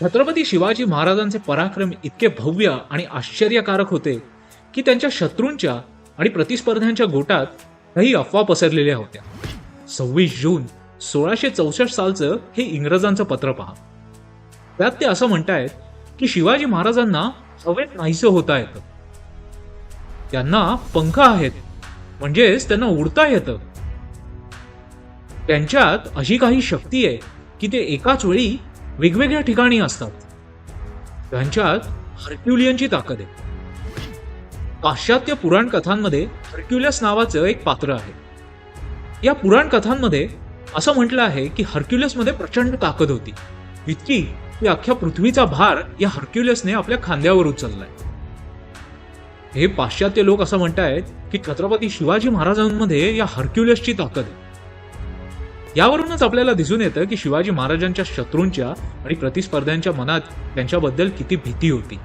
छत्रपती शिवाजी महाराजांचे पराक्रम इतके भव्य आणि आश्चर्यकारक होते की त्यांच्या शत्रूंच्या आणि प्रतिस्पर्ध्यांच्या गोटात काही अफवा पसरलेल्या होत्या. 26 जून 1664 सालचं हे इंग्रजांचं पत्र पहा. त्यात ते असं म्हणतायत की शिवाजी महाराजांना हवेत नाहीसं होता येतं, त्यांना पंख आहेत, म्हणजेच त्यांना उडता येतं, त्यांच्यात अशी काही शक्ती आहे की ते एकाच वेळी वेगवेगळ्या ठिकाणी असतात, त्यांच्यात हर्क्युलियनची ताकद आहे. पाश्चात्य पुराण कथांमध्ये हर्क्युलस नावाचं एक पात्र आहे. या पुराण कथांमध्ये असं म्हटलं आहे की हर्क्युलसमध्ये प्रचंड ताकद होती, इतकी की अख्ख्या पृथ्वीचा भार या हर्क्युलसने आपल्या खांद्यावर उचललाय. हे पाश्चात्य लोक असं म्हणतायत की छत्रपती शिवाजी महाराजांमध्ये या हर्क्युलसची ताकद आहे. यावरूनच आपल्याला दिसून येतं की शिवाजी महाराजांच्या शत्रूंच्या आणि प्रतिस्पर्ध्यांच्या मनात त्यांच्याबद्दल किती भीती होती.